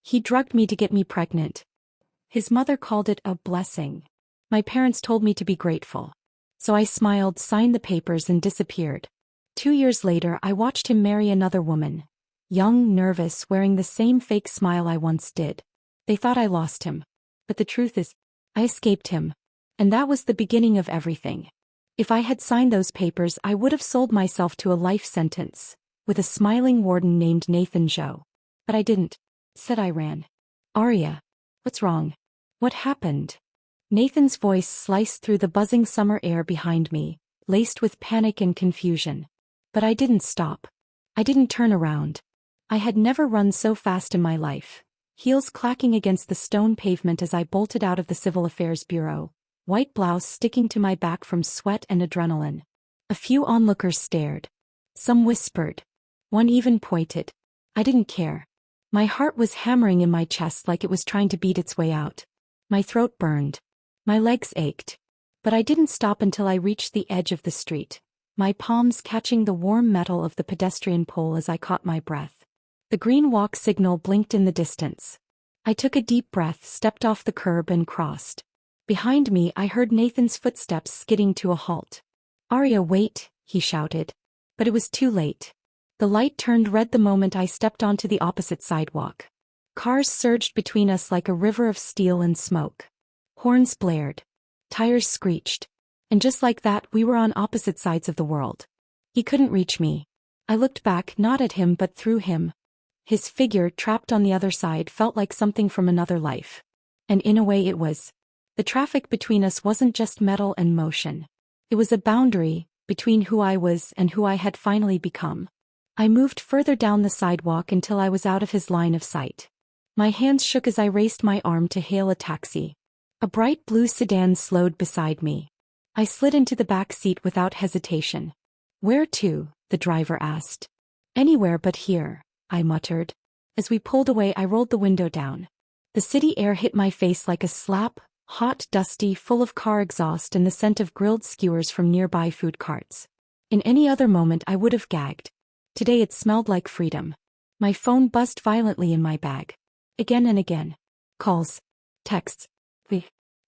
He drugged me to get me pregnant. His mother called it a blessing. My parents told me to be grateful. So I smiled, signed the papers, and disappeared. 2 years later, I watched him marry another woman. Young, nervous, wearing the same fake smile I once did. They thought I lost him. But the truth is, I escaped him. And that was the beginning of everything. If I had signed those papers, I would have sold myself to a life sentence, with a smiling warden named Nathan Joe. But I didn't. Said I ran. Arya. What's wrong? What happened? Nathan's voice sliced through the buzzing summer air behind me, laced with panic and confusion. But I didn't stop. I didn't turn around. I had never run so fast in my life, heels clacking against the stone pavement as I bolted out of the Civil Affairs Bureau, white blouse sticking to my back from sweat and adrenaline. A few onlookers stared. Some whispered. One even pointed. I didn't care. My heart was hammering in my chest like it was trying to beat its way out. My throat burned. My legs ached. But I didn't stop until I reached the edge of the street, my palms catching the warm metal of the pedestrian pole as I caught my breath. The green walk signal blinked in the distance. I took a deep breath, stepped off the curb, and crossed. Behind me, I heard Nathan's footsteps skidding to a halt. Arya, wait, he shouted. But it was too late. The light turned red the moment I stepped onto the opposite sidewalk. Cars surged between us like a river of steel and smoke. Horns blared. Tires screeched. And just like that, we were on opposite sides of the world. He couldn't reach me. I looked back, not at him but through him. His figure, trapped on the other side, felt like something from another life. And in a way it was. The traffic between us wasn't just metal and motion. It was a boundary between who I was and who I had finally become. I moved further down the sidewalk until I was out of his line of sight. My hands shook as I raised my arm to hail a taxi. A bright blue sedan slowed beside me. I slid into the back seat without hesitation. Where to? The driver asked. Anywhere but here, I muttered. As we pulled away, I rolled the window down. The city air hit my face like a slap, hot, dusty, full of car exhaust and the scent of grilled skewers from nearby food carts. In any other moment I would have gagged. Today it smelled like freedom. My phone buzzed violently in my bag. Again and again. Calls. Texts.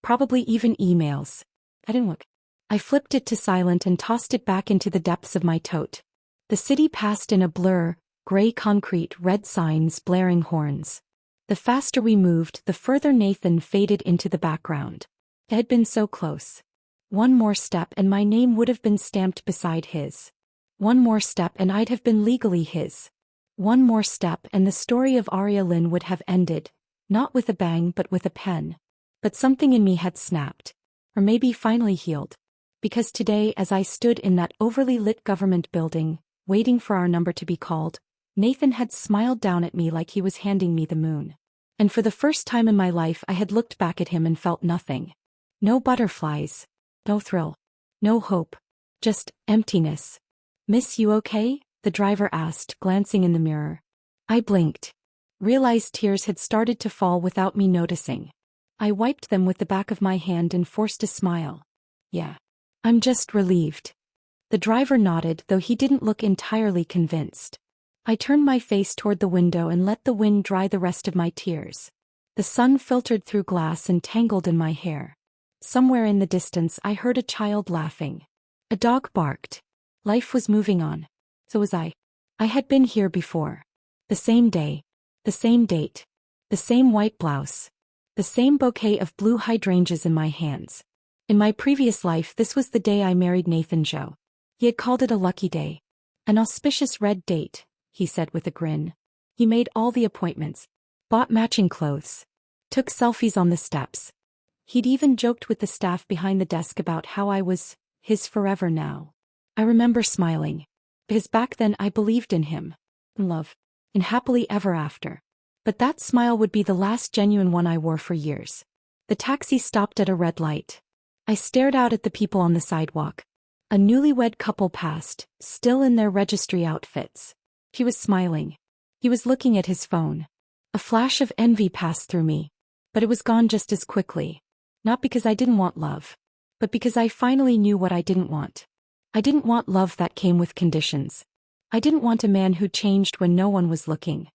Probably even emails. I didn't look. I flipped it to silent and tossed it back into the depths of my tote. The city passed in a blur, gray concrete, red signs, blaring horns. The faster we moved, the further Nathan faded into the background. It had been so close. One more step and my name would have been stamped beside his. One more step and I'd have been legally his. One more step and the story of Arya Lynn would have ended, not with a bang but with a pen. But something in me had snapped. Or maybe finally healed. Because today, as I stood in that overly lit government building, waiting for our number to be called, Nathan had smiled down at me like he was handing me the moon. And for the first time in my life I had looked back at him and felt nothing. No butterflies. No thrill. No hope. Just emptiness. "Miss, you okay?" the driver asked, glancing in the mirror. I blinked. Realized tears had started to fall without me noticing. I wiped them with the back of my hand and forced a smile. "Yeah. I'm just relieved." The driver nodded, though he didn't look entirely convinced. I turned my face toward the window and let the wind dry the rest of my tears. The sun filtered through glass and tangled in my hair. Somewhere in the distance I heard a child laughing. A dog barked. Life was moving on. So was I. I had been here before. The same day. The same date. The same white blouse. The same bouquet of blue hydrangeas in my hands. In my previous life, this was the day I married Nathan Joe. He had called it a lucky day. An auspicious red date, he said with a grin. He made all the appointments. Bought matching clothes. Took selfies on the steps. He'd even joked with the staff behind the desk about how I was his forever now. I remember smiling. Because back then I believed in him. In love. In happily ever after. But that smile would be the last genuine one I wore for years. The taxi stopped at a red light. I stared out at the people on the sidewalk. A newlywed couple passed, still in their registry outfits. He was smiling. He was looking at his phone. A flash of envy passed through me. But it was gone just as quickly. Not because I didn't want love. But because I finally knew what I didn't want. I didn't want love that came with conditions. I didn't want a man who changed when no one was looking.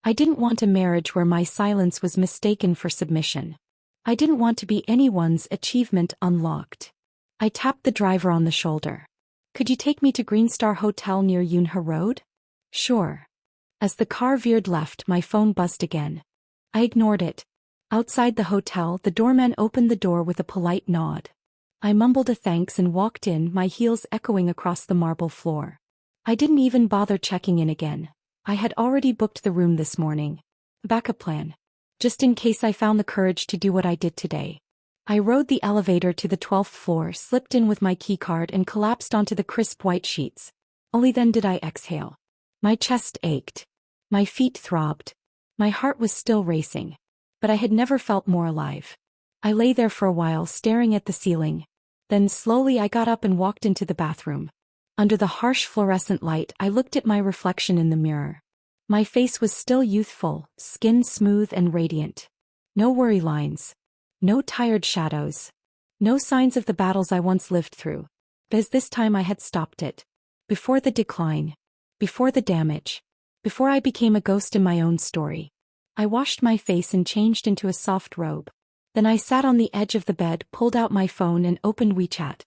I didn't want a marriage where my silence was mistaken for submission. I didn't want to be anyone's achievement unlocked. I tapped the driver on the shoulder. Could you take me to Green Star Hotel near Yunhe Road? Sure. As the car veered left, my phone buzzed again. I ignored it. Outside the hotel, the doorman opened the door with a polite nod. I mumbled a thanks and walked in, my heels echoing across the marble floor. I didn't even bother checking in again. I had already booked the room this morning. Backup plan. Just in case I found the courage to do what I did today. I rode the elevator to the 12th floor, slipped in with my keycard and collapsed onto the crisp white sheets. Only then did I exhale. My chest ached. My feet throbbed. My heart was still racing. But I had never felt more alive. I lay there for a while staring at the ceiling. Then slowly I got up and walked into the bathroom. Under the harsh fluorescent light, I looked at my reflection in the mirror. My face was still youthful, skin smooth and radiant. No worry lines. No tired shadows. No signs of the battles I once lived through. But this time I had stopped it. Before the decline. Before the damage. Before I became a ghost in my own story. I washed my face and changed into a soft robe. Then I sat on the edge of the bed, pulled out my phone and opened WeChat.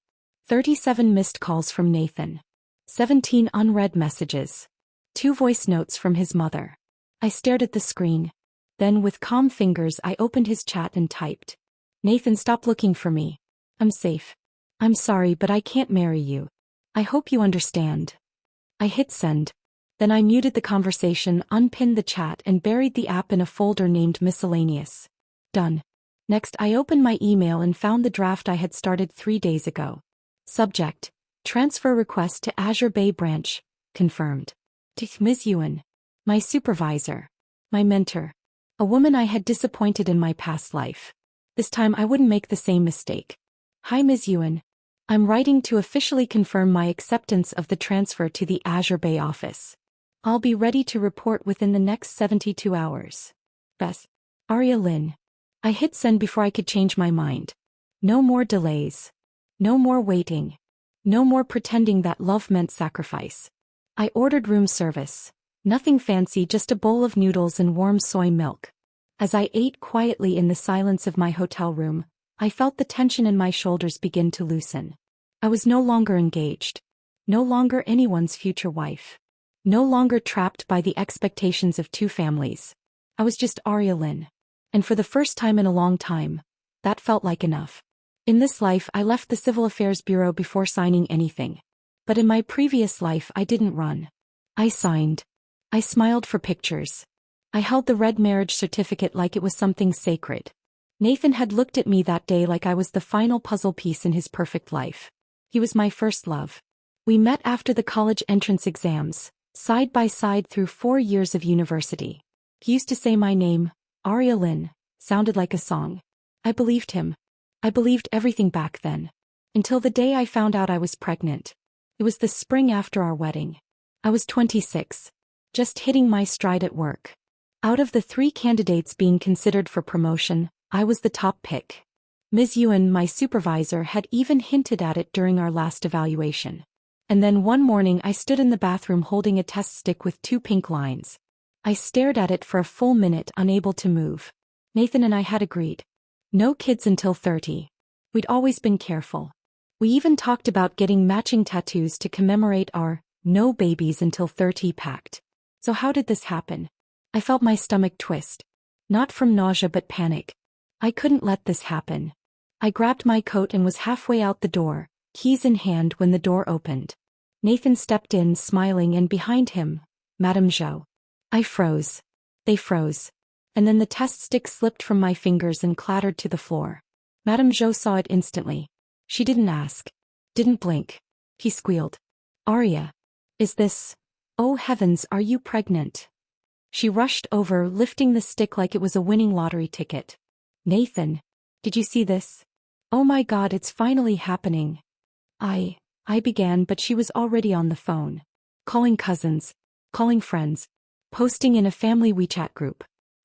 37 missed calls from Nathan. 17 unread messages. 2 voice notes from his mother. I stared at the screen. Then with calm fingers I opened his chat and typed. Nathan, stop looking for me. I'm safe. I'm sorry, but I can't marry you. I hope you understand. I hit send. Then I muted the conversation, unpinned the chat and buried the app in a folder named Miscellaneous. Done. Next I opened my email and found the draft I had started 3 days ago. Subject: Transfer request to Azure Bay branch. Confirmed. To Ms. Yuan. My supervisor. My mentor. A woman I had disappointed in my past life. This time I wouldn't make the same mistake. Hi Ms. Yuan. I'm writing to officially confirm my acceptance of the transfer to the Azure Bay office. I'll be ready to report within the next 72 hours. Best. Arya Lin. I hit send before I could change my mind. No more delays. No more waiting. No more pretending that love meant sacrifice. I ordered room service. Nothing fancy, just a bowl of noodles and warm soy milk. As I ate quietly in the silence of my hotel room, I felt the tension in my shoulders begin to loosen. I was no longer engaged. No longer anyone's future wife. No longer trapped by the expectations of 2 families. I was just Arya Lin. And for the first time in a long time, that felt like enough. In this life I left the Civil Affairs Bureau before signing anything. But in my previous life I didn't run. I signed. I smiled for pictures. I held the red marriage certificate like it was something sacred. Nathan had looked at me that day like I was the final puzzle piece in his perfect life. He was my first love. We met after the college entrance exams, side by side through 4 years of university. He used to say my name, Arya Lin, sounded like a song. I believed him. I believed everything back then. Until the day I found out I was pregnant. It was the spring after our wedding. I was 26. Just hitting my stride at work. Out of the 3 candidates being considered for promotion, I was the top pick. Ms. Yuan, my supervisor, had even hinted at it during our last evaluation. And then one morning I stood in the bathroom holding a test stick with 2 pink lines. I stared at it for a full minute, unable to move. Nathan and I had agreed. No kids until 30. We'd always been careful. We even talked about getting matching tattoos to commemorate our no babies until 30 pact. So how did this happen? I felt my stomach twist. Not from nausea but panic. I couldn't let this happen. I grabbed my coat and was halfway out the door, keys in hand, when the door opened. Nathan stepped in, smiling, and behind him, Madame Zhou. I froze. They froze. And then the test stick slipped from my fingers and clattered to the floor. Madame Zhou saw it instantly. She didn't ask. Didn't blink. He squealed. Arya. Is this... Oh heavens, are you pregnant? She rushed over, lifting the stick like it was a winning lottery ticket. Nathan. Did you see this? Oh my God, it's finally happening. I began, but she was already on the phone. Calling cousins. Calling friends. Posting in a family WeChat group.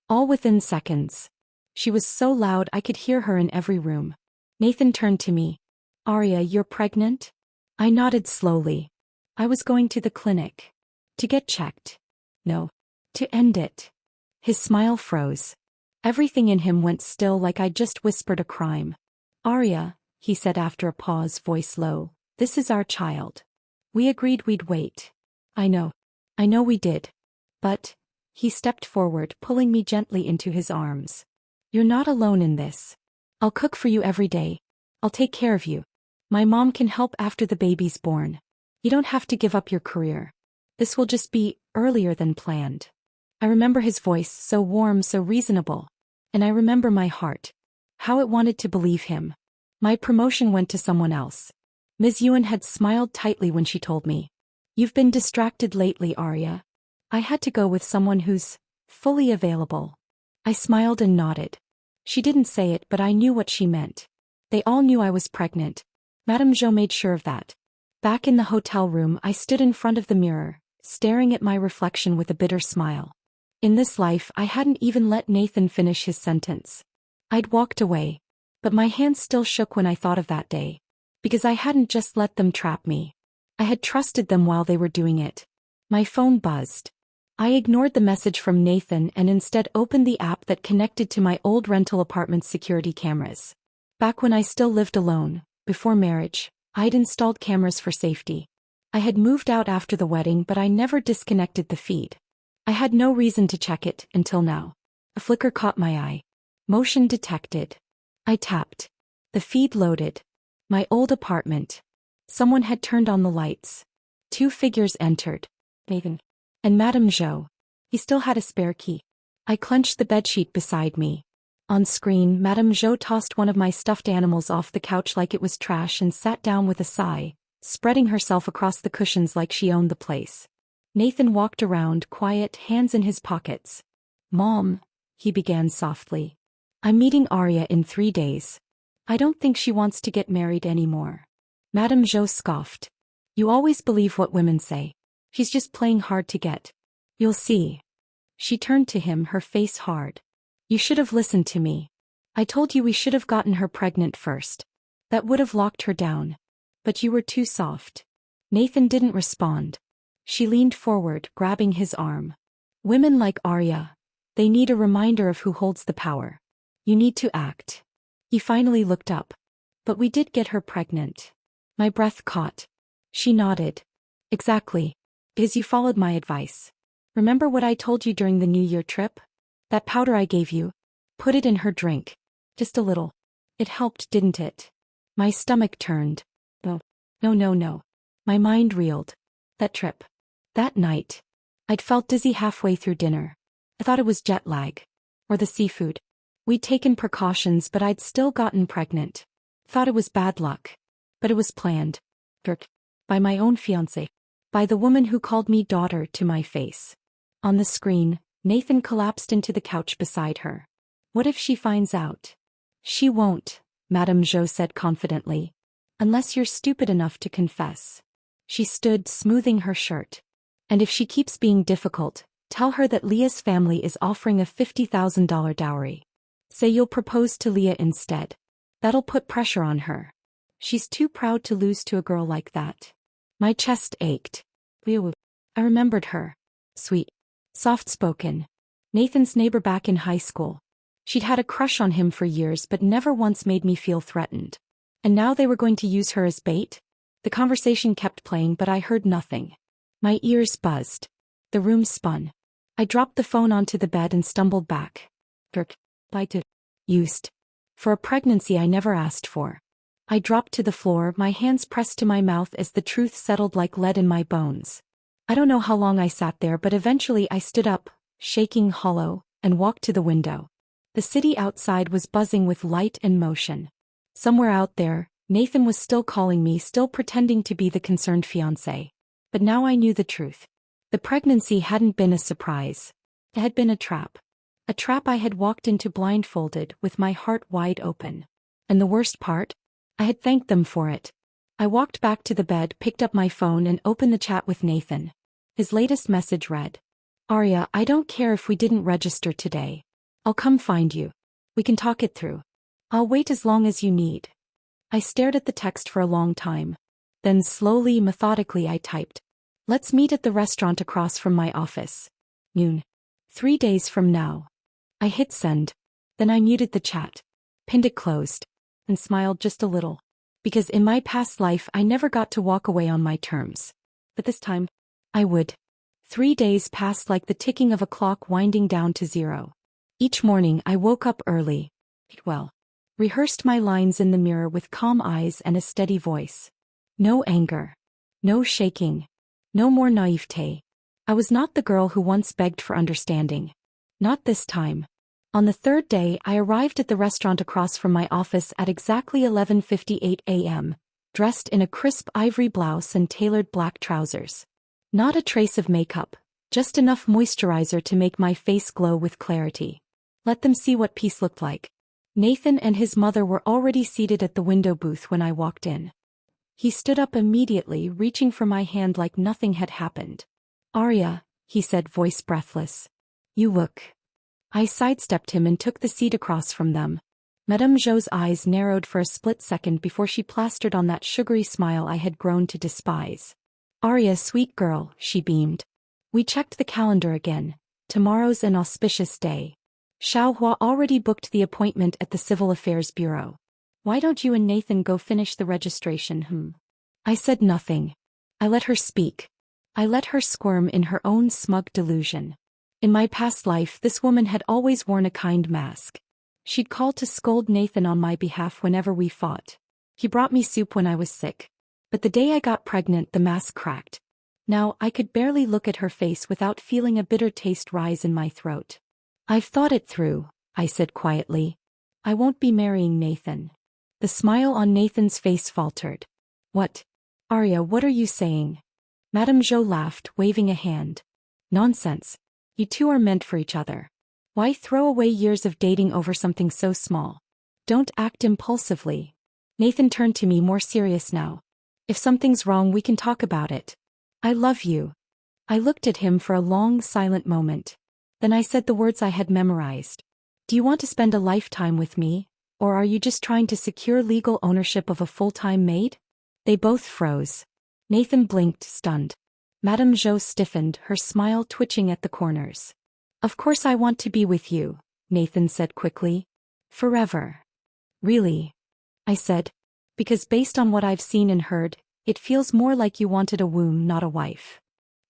All within seconds. She was so loud I could hear her in every room. Nathan turned to me. Arya, you're pregnant? I nodded slowly. I was going to the clinic. To get checked. No. To end it. His smile froze. Everything in him went still, like I'd just whispered a crime. Arya, he said after a pause, voice low, this is our child. We agreed we'd wait. I know we did. But, he stepped forward, pulling me gently into his arms. You're not alone in this. I'll cook for you every day. I'll take care of you. My mom can help after the baby's born. You don't have to give up your career. This will just be earlier than planned. I remember his voice, so warm, so reasonable. And I remember my heart. How it wanted to believe him. My promotion went to someone else. Ms. Ewan had smiled tightly when she told me. You've been distracted lately, Arya. I had to go with someone who's fully available. I smiled and nodded. She didn't say it, but I knew what she meant. They all knew I was pregnant. Madame Jo made sure of that. Back in the hotel room, I stood in front of the mirror, staring at my reflection with a bitter smile. In this life, I hadn't even let Nathan finish his sentence. I'd walked away. But my hands still shook when I thought of that day. Because I hadn't just let them trap me. I had trusted them while they were doing it. My phone buzzed. I ignored the message from Nathan and instead opened the app that connected to my old rental apartment's security cameras. Back when I still lived alone, before marriage, I'd installed cameras for safety. I had moved out after the wedding, but I never disconnected the feed. I had no reason to check it until now. A flicker caught my eye. Motion detected. I tapped. The feed loaded. My old apartment. Someone had turned on the lights. 2 figures entered. Nathan. And Madame Jo. He still had a spare key. I clenched the bedsheet beside me. On screen, Madame Jo tossed one of my stuffed animals off the couch like it was trash and sat down with a sigh, spreading herself across the cushions like she owned the place. Nathan walked around, quiet, hands in his pockets. Mom, he began softly. I'm meeting Arya in 3 days. I don't think she wants to get married anymore. Madame Jo scoffed. You always believe what women say. She's just playing hard to get. You'll see. She turned to him, her face hard. You should have listened to me. I told you we should have gotten her pregnant first. That would have locked her down. But you were too soft. Nathan didn't respond. She leaned forward, grabbing his arm. Women like Arya. They need a reminder of who holds the power. You need to act. He finally looked up. But we did get her pregnant. My breath caught. She nodded. Exactly. Because you followed my advice. Remember what I told you during the New Year trip? That powder I gave you? Put it in her drink. Just a little. It helped, didn't it? My stomach turned. No. My mind reeled. That trip. That night. I'd felt dizzy halfway through dinner. I thought it was jet lag. Or the seafood. We'd taken precautions, but I'd still gotten pregnant. Thought it was bad luck. But it was planned. By my own fiancé. By the woman who called me daughter to my face. On the screen, Nathan collapsed into the couch beside her. What if she finds out? She won't, Madame Jo said confidently. Unless you're stupid enough to confess. She stood, smoothing her shirt. And if she keeps being difficult, tell her that Leah's family is offering a $50,000 dowry. Say you'll propose to Leah instead. That'll put pressure on her. She's too proud to lose to a girl like that. My chest ached. I remembered her. Sweet. Soft-spoken. Nathan's neighbor back in high school. She'd had a crush on him for years but never once made me feel threatened. And now they were going to use her as bait? The conversation kept playing but I heard nothing. My ears buzzed. The room spun. I dropped the phone onto the bed and stumbled back. Used. For a pregnancy I never asked for. I dropped to the floor, my hands pressed to my mouth as the truth settled like lead in my bones. I don't know how long I sat there, but eventually I stood up, shaking hollow, and walked to the window. The city outside was buzzing with light and motion. Somewhere out there, Nathan was still calling me, still pretending to be the concerned fiancé. But now I knew the truth. The pregnancy hadn't been a surprise. It had been a trap. A trap I had walked into blindfolded, with my heart wide open. And the worst part? I had thanked them for it. I walked back to the bed, picked up my phone and opened the chat with Nathan. His latest message read, Arya, I don't care if we didn't register today. I'll come find you. We can talk it through. I'll wait as long as you need. I stared at the text for a long time. Then slowly, methodically I typed, let's meet at the restaurant across from my office. Noon. 3 days from now. I hit send. Then I muted the chat, pinned it closed, and smiled just a little. Because in my past life I never got to walk away on my terms. But this time, I would. 3 days passed like the ticking of a clock winding down to zero. Each morning I woke up early. Rehearsed my lines in the mirror with calm eyes and a steady voice. No anger. No shaking. No more naivete. I was not the girl who once begged for understanding. Not this time. On the third day I arrived at the restaurant across from my office at exactly 11:58 a.m., dressed in a crisp ivory blouse and tailored black trousers. Not a trace of makeup, just enough moisturizer to make my face glow with clarity. Let them see what peace looked like. Nathan and his mother were already seated at the window booth when I walked in. He stood up immediately, reaching for my hand like nothing had happened. "Arya," he said, voice breathless. "You look." I sidestepped him and took the seat across from them. Madame Jo's eyes narrowed for a split second before she plastered on that sugary smile I had grown to despise. "Arya, sweet girl," she beamed. We checked the calendar again. Tomorrow's an auspicious day. Xiaohua already booked the appointment at the Civil Affairs Bureau. "Why don't you and Nathan go finish the registration, I said nothing. I let her speak. I let her squirm in her own smug delusion. In my past life this woman had always worn a kind mask. She'd called to scold Nathan on my behalf whenever we fought. He brought me soup when I was sick. But the day I got pregnant the mask cracked. Now I could barely look at her face without feeling a bitter taste rise in my throat. "I've thought it through," I said quietly. "I won't be marrying Nathan." The smile on Nathan's face faltered. "What? Arya, what are you saying?" Madame Jo laughed, waving a hand. "Nonsense. You two are meant for each other. Why throw away years of dating over something so small? Don't act impulsively." Nathan turned to me, more serious now. "If something's wrong we can talk about it. I love you." I looked at him for a long, silent moment. Then I said the words I had memorized. "Do you want to spend a lifetime with me, or are you just trying to secure legal ownership of a full-time maid?" They both froze. Nathan blinked, stunned. Madame Jo stiffened, her smile twitching at the corners. "Of course I want to be with you," Nathan said quickly. "Forever." "Really?" I said. "Because based on what I've seen and heard, it feels more like you wanted a womb, not a wife."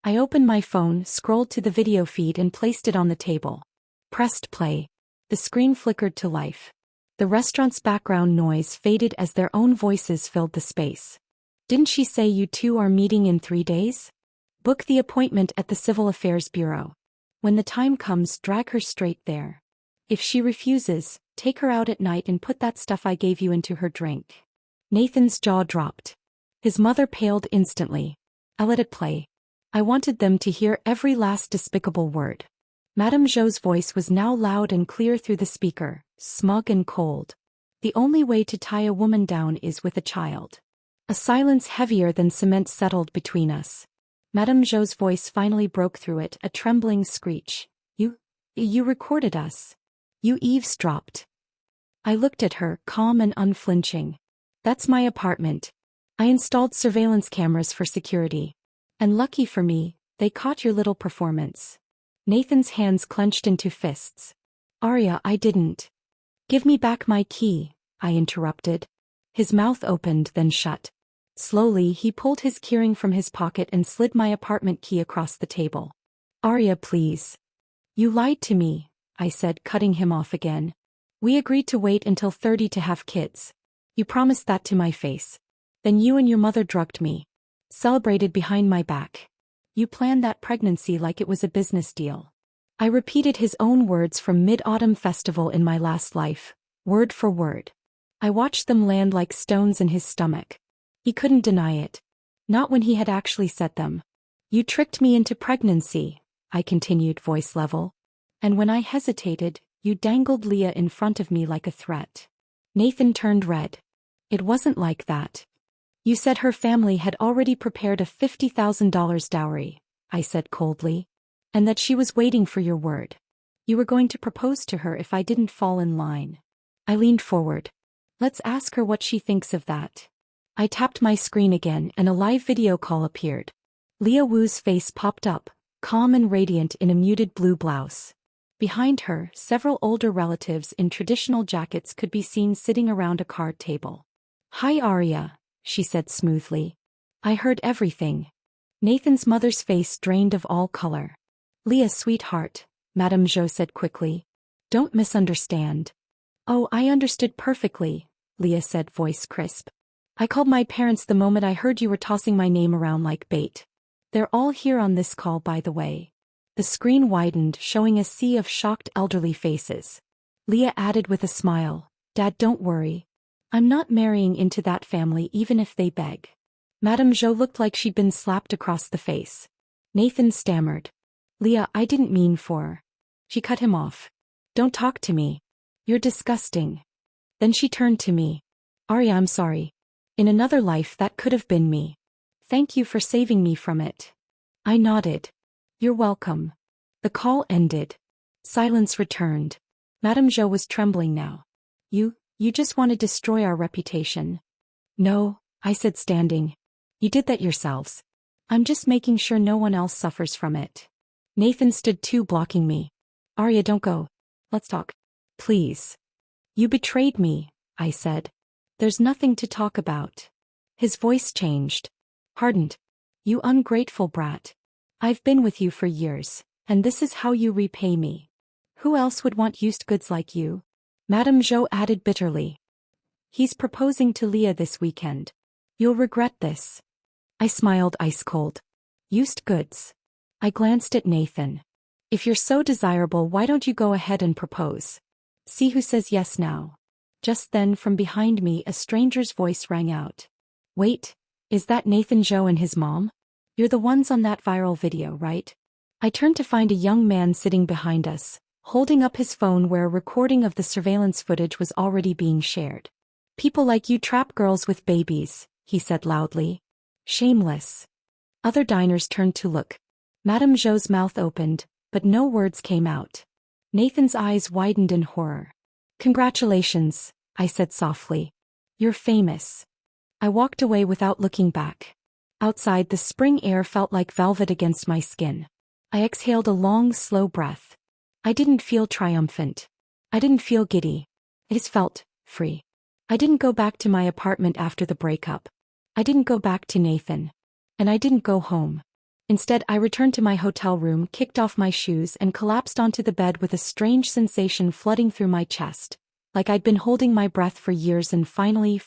I opened my phone, scrolled to the video feed and placed it on the table. Pressed play. The screen flickered to life. The restaurant's background noise faded as their own voices filled the space. "Didn't she say you two are meeting in 3 days? Book the appointment at the Civil Affairs Bureau. When the time comes, drag her straight there. If she refuses, take her out at night and put that stuff I gave you into her drink." Nathan's jaw dropped. His mother paled instantly. I let it play. I wanted them to hear every last despicable word. Madame Jo's voice was now loud and clear through the speaker, smug and cold. "The only way to tie a woman down is with a child." A silence heavier than cement settled between us. Madame Jo's voice finally broke through it, a trembling screech. You recorded us. You eavesdropped." I looked at her, calm and unflinching. "That's my apartment. I installed surveillance cameras for security. And lucky for me, they caught your little performance." Nathan's hands clenched into fists. "Arya, I didn't." "Give me back my key," I interrupted. His mouth opened, then shut. Slowly he pulled his keyring from his pocket and slid my apartment key across the table. "Arya, please." "You lied to me," I said, cutting him off again. "We agreed to wait until 30 to have kids. You promised that to my face. Then you and your mother drugged me. Celebrated behind my back. You planned that pregnancy like it was a business deal." I repeated his own words from Mid-Autumn Festival in my last life, word for word. I watched them land like stones in his stomach. He couldn't deny it. Not when he had actually said them. "You tricked me into pregnancy," I continued, voice level. "And when I hesitated, you dangled Leah in front of me like a threat." Nathan turned red. "It wasn't like that. You said her family had already prepared a $50,000 dowry," I said coldly. "And that she was waiting for your word. You were going to propose to her if I didn't fall in line." I leaned forward. "Let's ask her what she thinks of that." I tapped my screen again and a live video call appeared. Leah Wu's face popped up, calm and radiant in a muted blue blouse. Behind her, several older relatives in traditional jackets could be seen sitting around a card table. "Hi Arya," she said smoothly. "I heard everything." Nathan's mother's face drained of all color. "Leah, sweetheart," Madame Jo said quickly. "Don't misunderstand." "Oh, I understood perfectly," Leah said, voice crisp. "I called my parents the moment I heard you were tossing my name around like bait. They're all here on this call, by the way." The screen widened, showing a sea of shocked elderly faces. Leah added with a smile, "Dad, don't worry. I'm not marrying into that family even if they beg." Madame Jo looked like she'd been slapped across the face. Nathan stammered. "Leah, I didn't mean for..." She cut him off. "Don't talk to me. You're disgusting." Then she turned to me. "Arya, I'm sorry. In another life that could have been me. Thank you for saving me from it." I nodded. "You're welcome." The call ended. Silence returned. Madame Jo was trembling now. You just want to destroy our reputation." "No," I said, standing. "You did that yourselves. I'm just making sure no one else suffers from it." Nathan stood too, blocking me. "Arya, don't go. Let's talk. Please." "You betrayed me," I said. "There's nothing to talk about." His voice changed. Hardened. "You ungrateful brat. I've been with you for years, and this is how you repay me. Who else would want used goods like you?" Madame Jo added bitterly. "He's proposing to Leah this weekend. You'll regret this." I smiled, ice cold. "Used goods." I glanced at Nathan. "If you're so desirable, why don't you go ahead and propose? See who says yes now." Just then, from behind me, a stranger's voice rang out. "Wait, is that Nathan Jo and his mom? You're the ones on that viral video, right?" I turned to find a young man sitting behind us, holding up his phone where a recording of the surveillance footage was already being shared. "People like you trap girls with babies," he said loudly. "Shameless." Other diners turned to look. Madame Jo's mouth opened, but no words came out. Nathan's eyes widened in horror. "Congratulations," I said softly. "You're famous." I walked away without looking back. Outside, the spring air felt like velvet against my skin. I exhaled a long, slow breath. I didn't feel triumphant. I didn't feel giddy. I just felt free. I didn't go back to my apartment after the breakup. I didn't go back to Nathan. And I didn't go home. Instead, I returned to my hotel room, kicked off my shoes, and collapsed onto the bed with a strange sensation flooding through my chest, like I'd been holding my breath for years and finally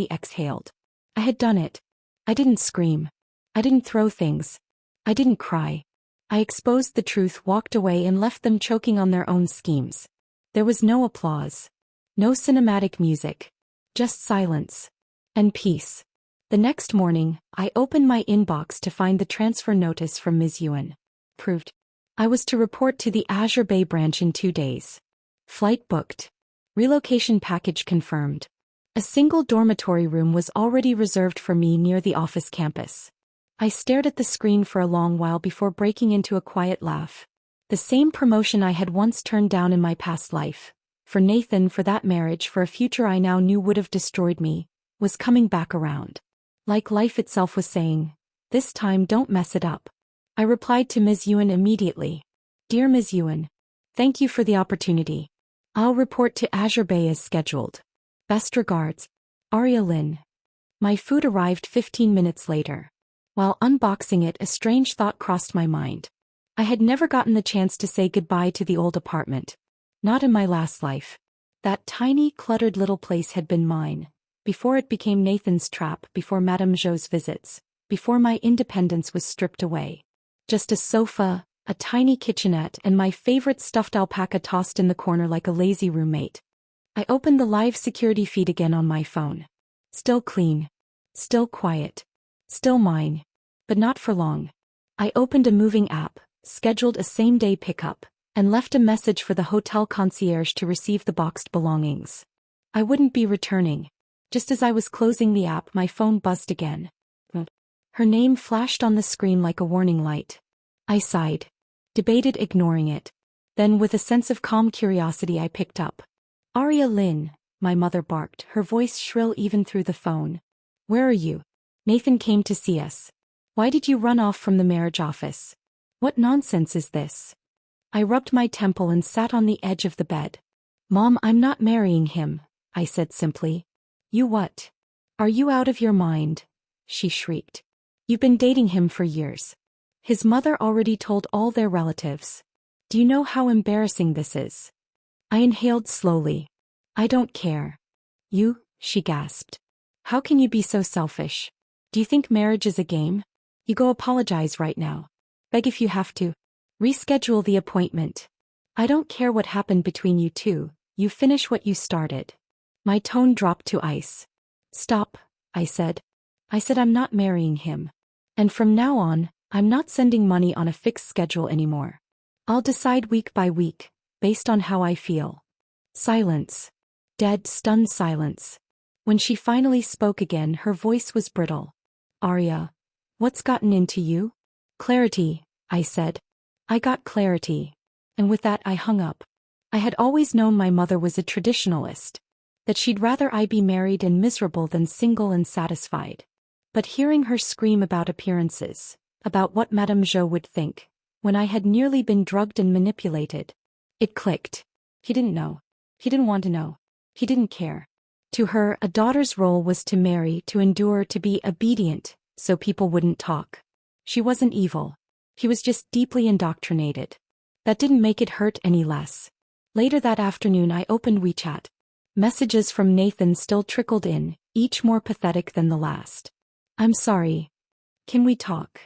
exhaled. I had done it. I didn't scream. I didn't throw things. I didn't cry. I exposed the truth, walked away, and left them choking on their own schemes. There was no applause. No cinematic music. Just silence. And peace. The next morning, I opened my inbox to find the transfer notice from Ms. Yuan. Proved. I was to report to the Azure Bay branch in 2 days. Flight booked. Relocation package confirmed. A single dormitory room was already reserved for me near the office campus. I stared at the screen for a long while before breaking into a quiet laugh. The same promotion I had once turned down in my past life, for Nathan, for that marriage, for a future I now knew would have destroyed me, was coming back around. Like life itself was saying, "This time don't mess it up." I replied to Ms. Yuan immediately. "Dear Ms. Yuan, thank you for the opportunity. I'll report to Azure Bay as scheduled. Best regards, Arya Lin." My food arrived 15 minutes later. While unboxing it, a strange thought crossed my mind. I had never gotten the chance to say goodbye to the old apartment. Not in my last life. That tiny, cluttered little place had been mine, before it became Nathan's trap, before Madame Jo's visits, before my independence was stripped away. Just a sofa, a tiny kitchenette, and my favorite stuffed alpaca tossed in the corner like a lazy roommate. I opened the live security feed again on my phone. Still clean. Still quiet. Still mine. But not for long. I opened a moving app, scheduled a same-day pickup, and left a message for the hotel concierge to receive the boxed belongings. I wouldn't be returning. Just as I was closing the app, my phone buzzed again. Her name flashed on the screen like a warning light. I sighed. Debated ignoring it. Then, with a sense of calm curiosity, I picked up. "Arya Lin," my mother barked, her voice shrill even through the phone. "Where are you?" "Nathan came to see us." "Why did you run off from the marriage office?" What nonsense is this? I rubbed my temple and sat on the edge of the bed. Mom, I'm not marrying him, I said simply. You what? Are you out of your mind? She shrieked. You've been dating him for years. His mother already told all their relatives. Do you know how embarrassing this is? I inhaled slowly. I don't care. You, she gasped. How can you be so selfish? Do you think marriage is a game? You go apologize right now. Beg if you have to. Reschedule the appointment. I don't care what happened between you two, you finish what you started. My tone dropped to ice. Stop, I said. I said I'm not marrying him. And from now on, I'm not sending money on a fixed schedule anymore. I'll decide week by week, based on how I feel. Silence. Dead, stunned silence. When she finally spoke again, her voice was brittle. Arya, what's gotten into you? Clarity, I said. I got clarity. And with that I hung up. I had always known my mother was a traditionalist. That she'd rather I be married and miserable than single and satisfied. But hearing her scream about appearances, about what Madame Jo would think, when I had nearly been drugged and manipulated, it clicked. He didn't know. He didn't want to know. He didn't care. To her, a daughter's role was to marry, to endure, to be obedient, so people wouldn't talk. She wasn't evil. He was just deeply indoctrinated. That didn't make it hurt any less. Later that afternoon I opened WeChat. Messages from Nathan still trickled in, each more pathetic than the last. I'm sorry. Can we talk?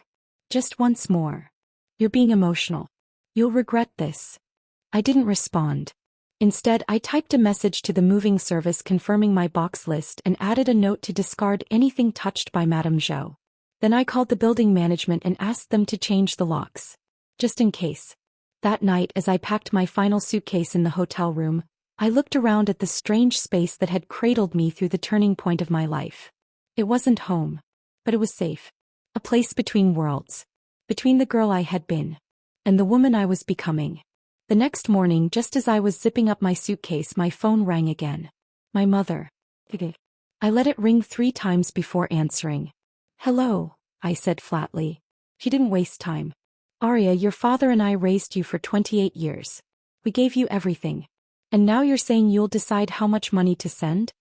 Just once more. You're being emotional. You'll regret this. I didn't respond. Instead, I typed a message to the moving service confirming my box list and added a note to discard anything touched by Madame Jo. Then I called the building management and asked them to change the locks. Just in case. That night, as I packed my final suitcase in the hotel room, I looked around at the strange space that had cradled me through the turning point of my life. It wasn't home. But it was safe. A place between worlds. Between the girl I had been. And the woman I was becoming. The next morning, just as I was zipping up my suitcase, my phone rang again. My mother. I let it ring 3 times before answering. Hello, I said flatly. She didn't waste time. Arya, your father and I raised you for 28 years. We gave you everything. And now you're saying you'll decide how much money to send?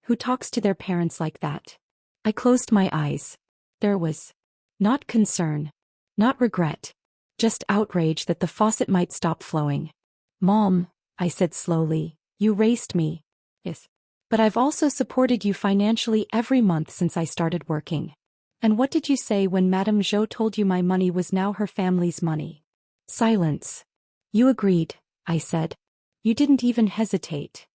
Who talks to their parents like that? I closed my eyes. There was not concern, not regret, just outrage that the faucet might stop flowing. Mom, I said slowly, you raised me. Yes. But I've also supported you financially every month since I started working. And what did you say when Madame Jo told you my money was now her family's money? Silence. You agreed, I said. You didn't even hesitate.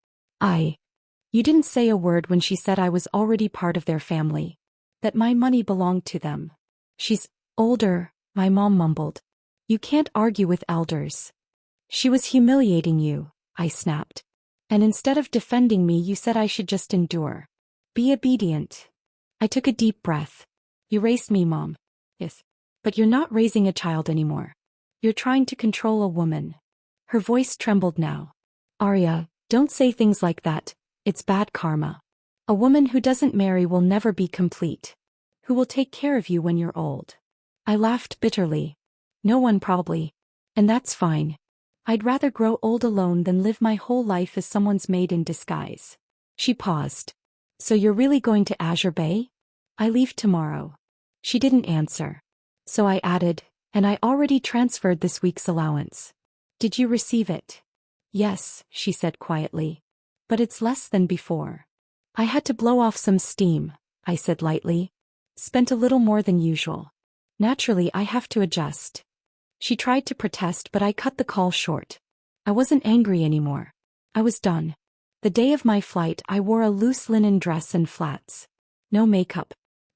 You didn't say a word when she said I was already part of their family. That my money belonged to them. She's older, my mom mumbled. You can't argue with elders. She was humiliating you, I snapped. And instead of defending me, you said I should just endure. Be obedient. I took a deep breath. You raised me, Mom. Yes. But you're not raising a child anymore. You're trying to control a woman. Her voice trembled now. Arya, don't say things like that. It's bad karma. A woman who doesn't marry will never be complete. Who will take care of you when you're old? I laughed bitterly. No one probably. And that's fine. I'd rather grow old alone than live my whole life as someone's maid in disguise. She paused. So you're really going to Azure Bay? I leave tomorrow. She didn't answer. So I added, and I already transferred this week's allowance. Did you receive it? Yes, she said quietly. But it's less than before. I had to blow off some steam, I said lightly. Spent a little more than usual. Naturally, I have to adjust. She tried to protest, but I cut the call short. I wasn't angry anymore. I was done. The day of my flight, I wore a loose linen dress and flats. No makeup.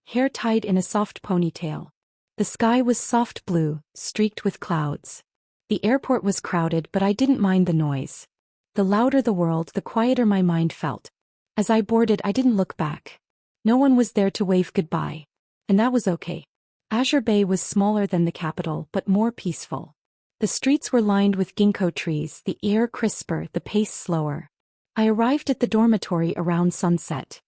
Hair tied in a soft ponytail. The sky was soft blue, streaked with clouds. The airport was crowded, but I didn't mind the noise. The louder the world, the quieter my mind felt. As I boarded, I didn't look back. No one was there to wave goodbye. And that was okay. Azure Bay was smaller than the capital, but more peaceful. The streets were lined with ginkgo trees, the air crisper, the pace slower. I arrived at the dormitory around sunset.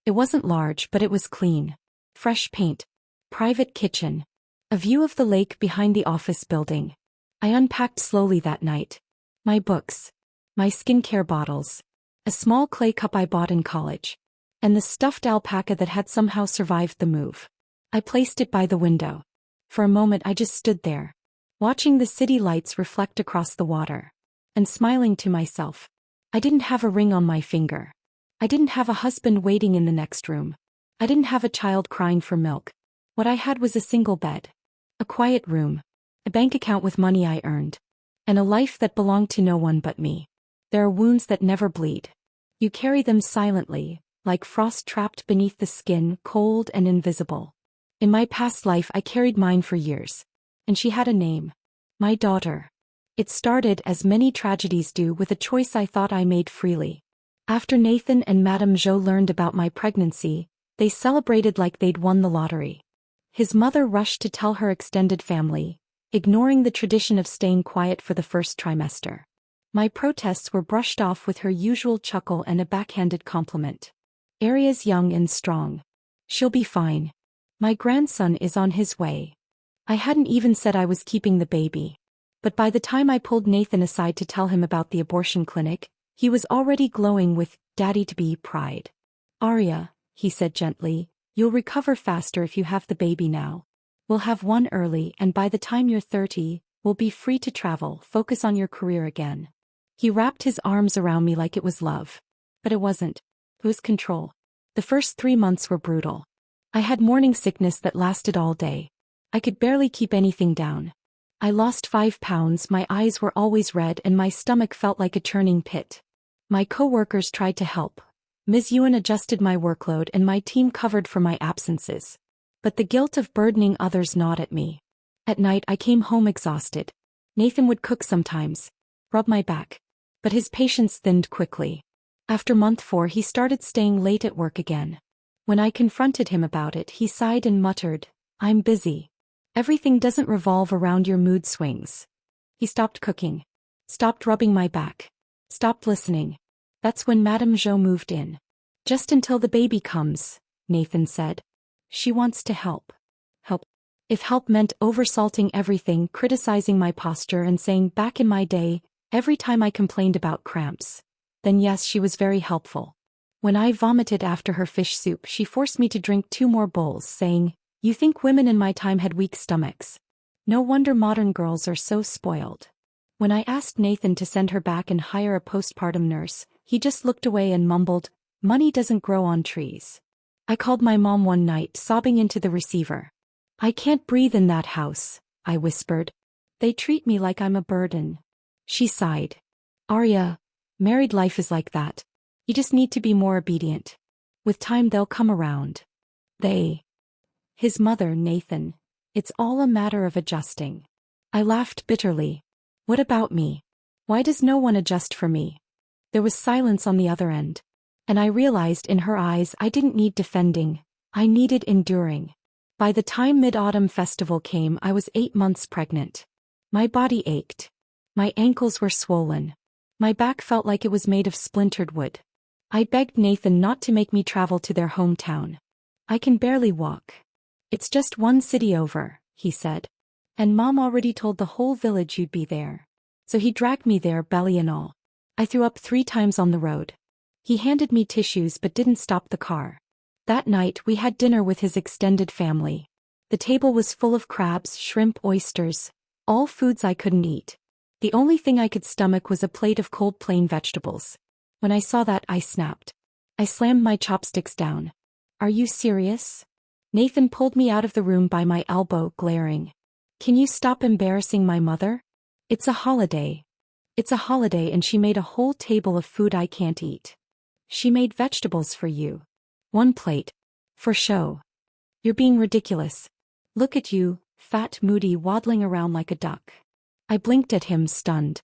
It wasn't large, but it was clean. Fresh paint. Private kitchen. A view of the lake behind the office building. I unpacked slowly that night. My books. My skincare bottles. A small clay cup I bought in college. And the stuffed alpaca that had somehow survived the move. I placed it by the window. For a moment I just stood there, watching the city lights reflect across the water. And smiling to myself. I didn't have a ring on my finger. I didn't have a husband waiting in the next room. I didn't have a child crying for milk. What I had was a single bed. A quiet room. A bank account with money I earned. And a life that belonged to no one but me. There are wounds that never bleed. You carry them silently, like frost trapped beneath the skin, cold and invisible. In my past life I carried mine for years. And she had a name. My daughter. It started, as many tragedies do, with a choice I thought I made freely. After Nathan and Madame Jo learned about my pregnancy, they celebrated like they'd won the lottery. His mother rushed to tell her extended family, ignoring the tradition of staying quiet for the first trimester. My protests were brushed off with her usual chuckle and a backhanded compliment. Aria's young and strong. She'll be fine. My grandson is on his way. I hadn't even said I was keeping the baby. But by the time I pulled Nathan aside to tell him about the abortion clinic, he was already glowing with daddy-to-be pride. Aria, he said gently, you'll recover faster if you have the baby now. We'll have one early, and by the time you're 30, we'll be free to travel, focus on your career again. He wrapped his arms around me like it was love. But it wasn't. It was control. The first 3 months were brutal. I had morning sickness that lasted all day. I could barely keep anything down. I lost 5 pounds, my eyes were always red and my stomach felt like a churning pit. My co-workers tried to help. Ms. Ewan adjusted my workload and my team covered for my absences. But the guilt of burdening others gnawed at me. At night I came home exhausted. Nathan would cook sometimes, rub my back. But his patience thinned quickly. After month 4 he started staying late at work again. When I confronted him about it, he sighed and muttered, "I'm busy. Everything doesn't revolve around your mood swings." He stopped cooking. Stopped rubbing my back. Stopped listening. That's when Madame Jo moved in. "Just until the baby comes," Nathan said. "She wants to help." Help. If help meant oversalting everything, criticizing my posture and saying back in my day, every time I complained about cramps, then yes, she was very helpful. When I vomited after her fish soup, she forced me to drink 2 more bowls, saying, "You think women in my time had weak stomachs? No wonder modern girls are so spoiled." When I asked Nathan to send her back and hire a postpartum nurse, he just looked away and mumbled, "Money doesn't grow on trees." I called my mom one night, sobbing into the receiver. "I can't breathe in that house," I whispered. "They treat me like I'm a burden." She sighed. "Aria, married life is like that. You just need to be more obedient. With time they'll come around." They. His mother, Nathan. It's all a matter of adjusting. I laughed bitterly. What about me? Why does no one adjust for me? There was silence on the other end. And I realized in her eyes I didn't need defending. I needed enduring. By the time Mid-Autumn Festival came, I was 8 months pregnant. My body ached. My ankles were swollen. My back felt like it was made of splintered wood. I begged Nathan not to make me travel to their hometown. "I can barely walk." "It's just 1 city over," he said. "And Mom already told the whole village you'd be there." So he dragged me there, belly and all. I threw up 3 times on the road. He handed me tissues but didn't stop the car. That night we had dinner with his extended family. The table was full of crabs, shrimp, oysters, all foods I couldn't eat. The only thing I could stomach was a plate of cold plain vegetables. When I saw that, I snapped. I slammed my chopsticks down. "Are you serious?" Nathan pulled me out of the room by my elbow, glaring. "Can you stop embarrassing my mother? It's a holiday. It's a holiday and she made a whole table of food I can't eat. She made vegetables for you. 1 plate. For show. You're being ridiculous. Look at you, fat, moody, waddling around like a duck." I blinked at him, stunned.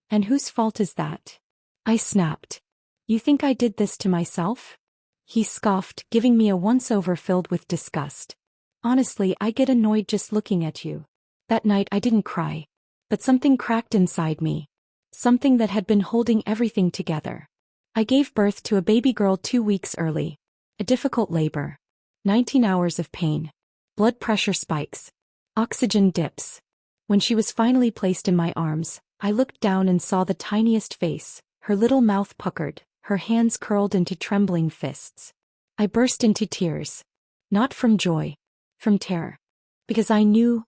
"And whose fault is that?" I snapped. "You think I did this to myself?" He scoffed, giving me a once-over filled with disgust. "Honestly, I get annoyed just looking at you." That night I didn't cry. But something cracked inside me. Something that had been holding everything together. I gave birth to a baby girl 2 weeks early. A difficult labor. 19 hours of pain. Blood pressure spikes. Oxygen dips. When she was finally placed in my arms, I looked down and saw the tiniest face, her little mouth puckered, her hands curled into trembling fists. I burst into tears. Not from joy. From terror. Because I knew,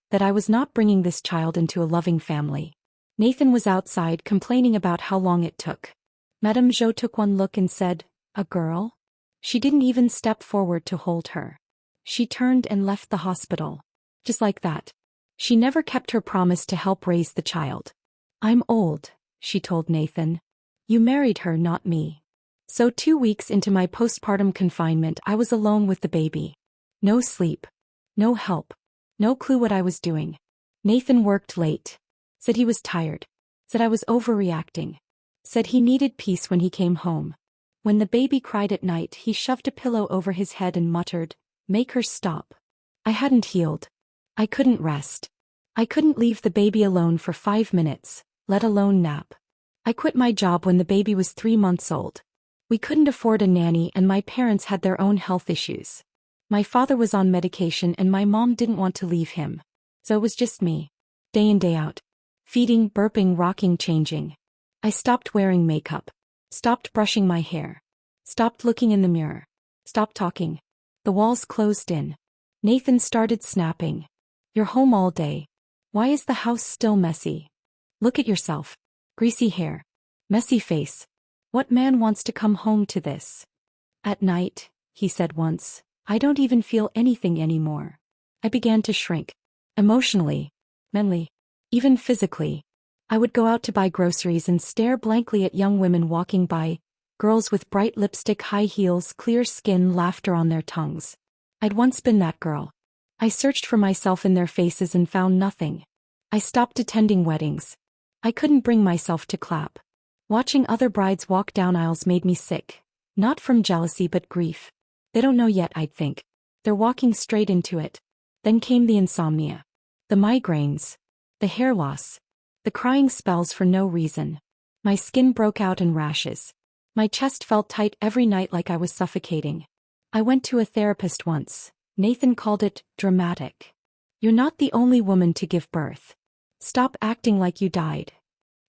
that I was not bringing this child into a loving family. Nathan was outside complaining about how long it took. Madame Jo took one look and said, "A girl?" She didn't even step forward to hold her. She turned and left the hospital. Just like that. She never kept her promise to help raise the child. "I'm old," she told Nathan. "You married her, not me." So 2 weeks into my postpartum confinement, I was alone with the baby. No sleep. No help. No clue what I was doing. Nathan worked late. Said he was tired. Said I was overreacting. Said he needed peace when he came home. When the baby cried at night, he shoved a pillow over his head and muttered, "Make her stop." I hadn't healed. I couldn't rest. I couldn't leave the baby alone for 5 minutes, let alone nap. I quit my job when the baby was 3 months old. We couldn't afford a nanny and my parents had their own health issues. My father was on medication and my mom didn't want to leave him. So it was just me. Day in day out. Feeding, burping, rocking, changing. I stopped wearing makeup. Stopped brushing my hair. Stopped looking in the mirror. Stopped talking. The walls closed in. Nathan started snapping. "You're home all day. Why is the house still messy? Look at yourself. Greasy hair. Messy face. What man wants to come home to this?" "At night," he said once, "I don't even feel anything anymore." I began to shrink. Emotionally. Mentally. Even physically. I would go out to buy groceries and stare blankly at young women walking by, girls with bright lipstick, high heels, clear skin, laughter on their tongues. I'd once been that girl. I searched for myself in their faces and found nothing. I stopped attending weddings. I couldn't bring myself to clap. Watching other brides walk down aisles made me sick. Not from jealousy but grief. They don't know yet, I'd think. They're walking straight into it. Then came the insomnia. The migraines. The hair loss. The crying spells for no reason. My skin broke out in rashes. My chest felt tight every night like I was suffocating. I went to a therapist once. Nathan called it dramatic. "You're not the only woman to give birth. Stop acting like you died."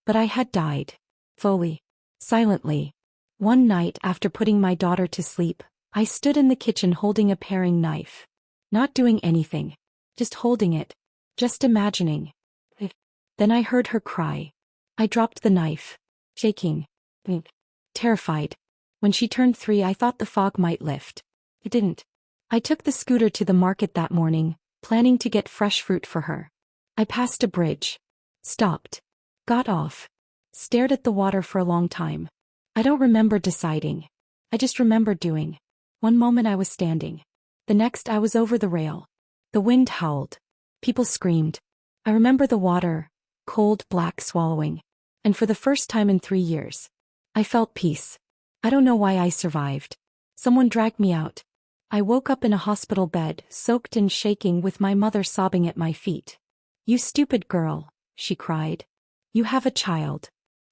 But I had died. Fully. Silently. One night after putting my daughter to sleep, I stood in the kitchen holding a paring knife. Not doing anything. Just holding it. Just imagining. Then I heard her cry. I dropped the knife. Shaking. Terrified. When she turned 3, I thought the fog might lift. It didn't. I took the scooter to the market that morning, planning to get fresh fruit for her. I passed a bridge. Stopped. Got off. Stared at the water for a long time. I don't remember deciding. I just remember doing. One moment I was standing. The next I was over the rail. The wind howled. People screamed. I remember the water, cold, black, swallowing. And for the first time in 3 years, I felt peace. I don't know why I survived. Someone dragged me out. I woke up in a hospital bed, soaked and shaking with my mother sobbing at my feet. "You stupid girl," she cried. "You have a child."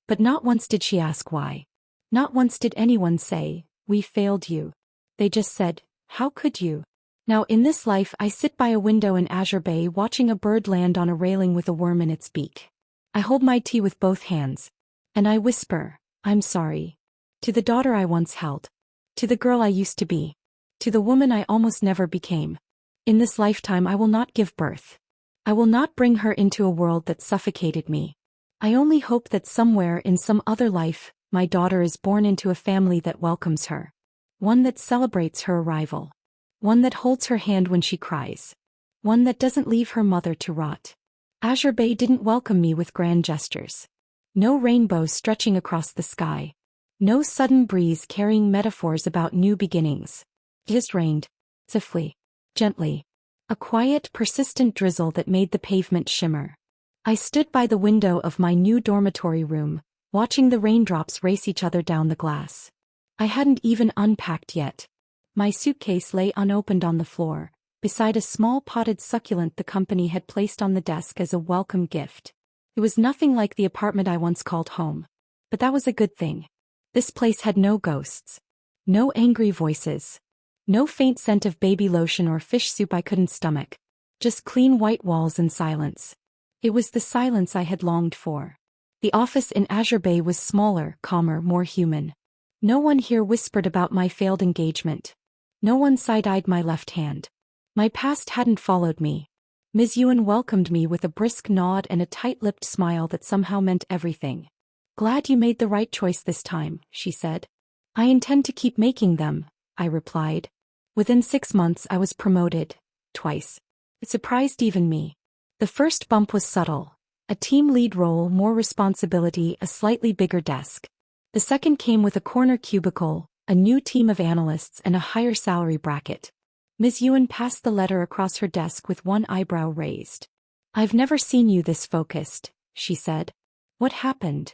But not once did she ask why. Not once did anyone say, "We failed you." They just said, "How could you?" Now in this life I sit by a window in Azure Bay watching a bird land on a railing with a worm in its beak. I hold my tea with both hands. And I whisper, "I'm sorry." To the daughter I once held. To the girl I used to be. To the woman I almost never became. In this lifetime I will not give birth. I will not bring her into a world that suffocated me. I only hope that somewhere in some other life, my daughter is born into a family that welcomes her. One that celebrates her arrival. One that holds her hand when she cries. One that doesn't leave her mother to rot. Azure Bay didn't welcome me with grand gestures. No rainbow stretching across the sky. No sudden breeze carrying metaphors about new beginnings. It just rained. Swiftly. Gently. A quiet, persistent drizzle that made the pavement shimmer. I stood by the window of my new dormitory room, watching the raindrops race each other down the glass. I hadn't even unpacked yet. My suitcase lay unopened on the floor, beside a small potted succulent the company had placed on the desk as a welcome gift. It was nothing like the apartment I once called home. But that was a good thing. This place had no ghosts. No angry voices. No faint scent of baby lotion or fish soup I couldn't stomach. Just clean white walls and silence. It was the silence I had longed for. The office in Azure Bay was smaller, calmer, more human. No one here whispered about my failed engagement. No one side-eyed my left hand. My past hadn't followed me. Ms. Ewan welcomed me with a brisk nod and a tight-lipped smile that somehow meant everything. "Glad you made the right choice this time," she said. "I intend to keep making them," I replied. Within 6 months I was promoted. Twice. It surprised even me. The first bump was subtle. A team lead role, more responsibility, a slightly bigger desk. The second came with a corner cubicle, a new team of analysts and a higher salary bracket. Ms. Ewan passed the letter across her desk with one eyebrow raised. "I've never seen you this focused," she said. "What happened?"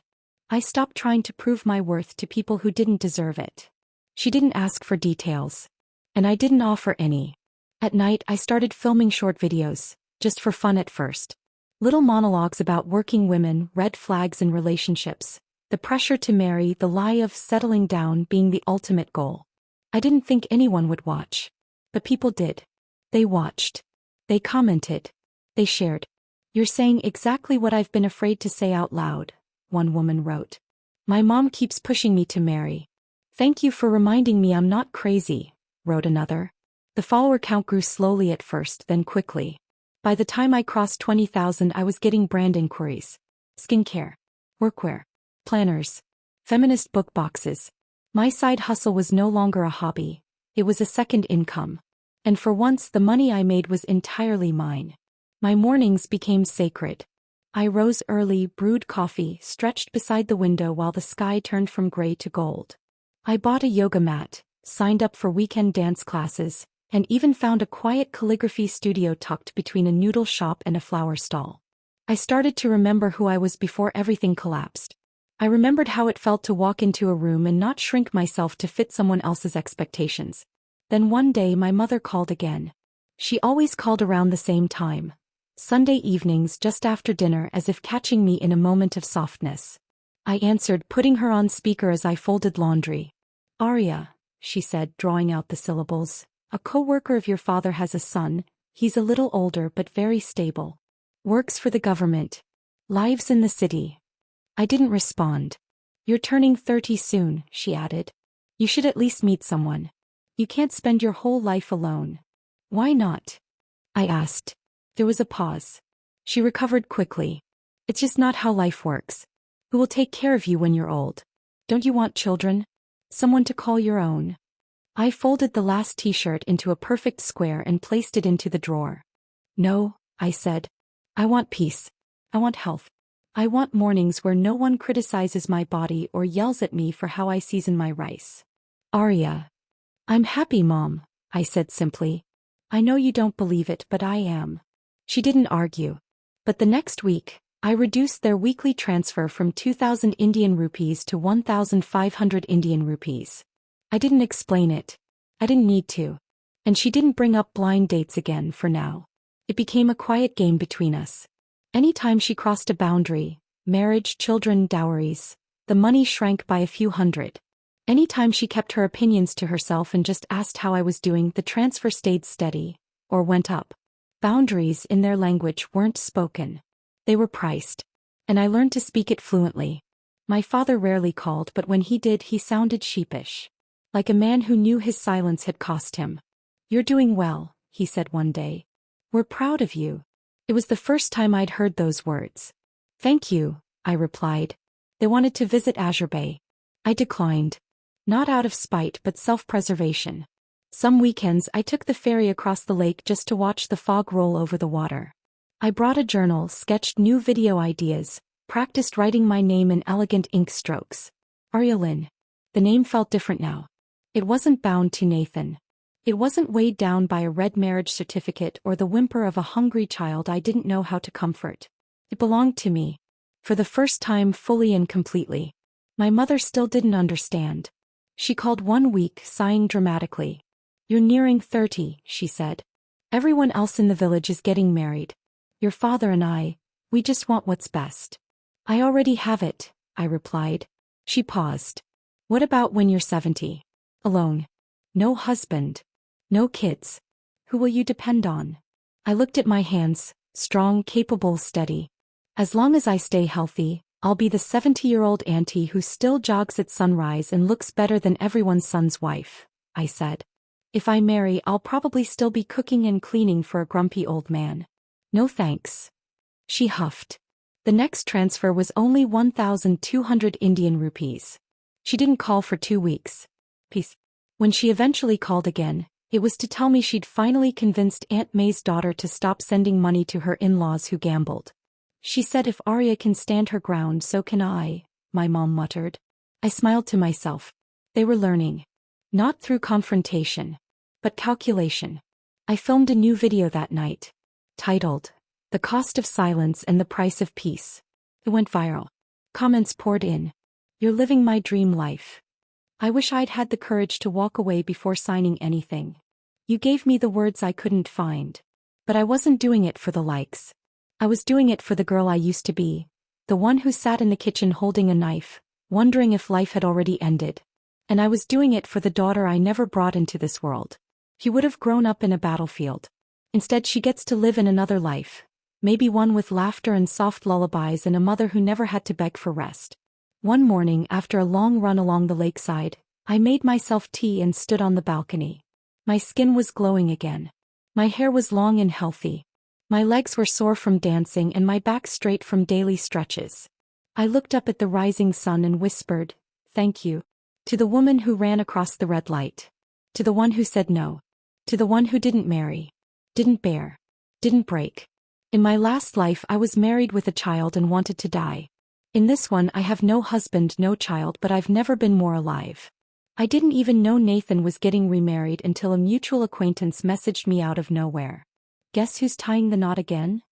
I stopped trying to prove my worth to people who didn't deserve it. She didn't ask for details. And I didn't offer any. At night I started filming short videos, just for fun at first. Little monologues about working women, red flags in relationships, the pressure to marry, the lie of settling down being the ultimate goal. I didn't think anyone would watch. But people did. They watched. They commented. They shared. "You're saying exactly what I've been afraid to say out loud," one woman wrote. "My mom keeps pushing me to marry." "Thank you for reminding me I'm not crazy," wrote another. The follower count grew slowly at first, then quickly. By the time I crossed 20,000, I was getting brand inquiries. Skincare. Workwear. Planners. Feminist book boxes. My side hustle was no longer a hobby. It was a second income. And for once the money I made was entirely mine. My mornings became sacred. I rose early, brewed coffee, stretched beside the window while the sky turned from gray to gold. I bought a yoga mat, signed up for weekend dance classes, and even found a quiet calligraphy studio tucked between a noodle shop and a flower stall. I started to remember who I was before everything collapsed. I remembered how it felt to walk into a room and not shrink myself to fit someone else's expectations. Then one day my mother called again. She always called around the same time. Sunday evenings just after dinner, as if catching me in a moment of softness. I answered, putting her on speaker as I folded laundry. "Arya," she said, drawing out the syllables. "A co-worker of your father has a son. He's a little older but very stable. Works for the government. Lives in the city." I didn't respond. "You're turning 30 soon," she added. "You should at least meet someone. You can't spend your whole life alone." "Why not?" I asked. There was a pause. She recovered quickly. "It's just not how life works. Who will take care of you when you're old? Don't you want children? Someone to call your own?" I folded the last t-shirt into a perfect square and placed it into the drawer. "No," I said. "I want peace. I want health. I want mornings where no one criticizes my body or yells at me for how I season my rice." "Arya." "I'm happy, Mom," I said simply. "I know you don't believe it, but I am." She didn't argue. But the next week, I reduced their weekly transfer from 2,000 Indian rupees to 1,500 Indian rupees. I didn't explain it. I didn't need to. And she didn't bring up blind dates again for now. It became a quiet game between us. Anytime she crossed a boundary, marriage, children, dowries, the money shrank by a few hundred. Anytime she kept her opinions to herself and just asked how I was doing, the transfer stayed steady, or went up. Boundaries, in their language, weren't spoken. They were priced. And I learned to speak it fluently. My father rarely called, but when he did, he sounded sheepish. Like a man who knew his silence had cost him. "You're doing well," he said one day. "We're proud of you." It was the first time I'd heard those words. "Thank you," I replied. They wanted to visit Azure Bay. I declined. Not out of spite but self-preservation. Some weekends I took the ferry across the lake just to watch the fog roll over the water. I brought a journal, sketched new video ideas, practiced writing my name in elegant ink strokes. Arya Lynn. The name felt different now. It wasn't bound to Nathan. It wasn't weighed down by a red marriage certificate or the whimper of a hungry child I didn't know how to comfort. It belonged to me. For the first time, fully and completely. My mother still didn't understand. She called one week, sighing dramatically. "You're nearing 30, she said. "Everyone else in the village is getting married. Your father and I, we just want what's best." "I already have it," I replied. She paused. "What about when you're 70? Alone? No husband? No kids? Who will you depend on?" I looked at my hands, strong, capable, steady. As long as I stay healthy, I'll be the 70-year-old auntie who still jogs at sunrise and looks better than everyone's son's wife, I said. If I marry, I'll probably still be cooking and cleaning for a grumpy old man. No thanks. She huffed. The next transfer was only 1,200 Indian rupees. She didn't call for 2 weeks. Peace. When she eventually called again, it was to tell me she'd finally convinced Aunt May's daughter to stop sending money to her in-laws who gambled. She said if Arya can stand her ground, so can I, my mom muttered. I smiled to myself. They were learning. Not through confrontation, but calculation. I filmed a new video that night, titled, "The Cost of Silence and the Price of Peace." It went viral. Comments poured in. "You're living my dream life. I wish I'd had the courage to walk away before signing anything. You gave me the words I couldn't find. But I wasn't doing it for the likes. I was doing it for the girl I used to be, the one who sat in the kitchen holding a knife, wondering if life had already ended. And I was doing it for the daughter I never brought into this world. She would have grown up in a battlefield. Instead, she gets to live in another life, maybe one with laughter and soft lullabies and a mother who never had to beg for rest." One morning after a long run along the lakeside, I made myself tea and stood on the balcony. My skin was glowing again. My hair was long and healthy. My legs were sore from dancing and my back straight from daily stretches. I looked up at the rising sun and whispered, "Thank you." To the woman who ran across the red light. To the one who said no. To the one who didn't marry. Didn't bear. Didn't break. In my last life I was married with a child and wanted to die. In this one I have no husband, no child, but I've never been more alive. I didn't even know Nathan was getting remarried until a mutual acquaintance messaged me out of nowhere. Guess who's tying the knot again?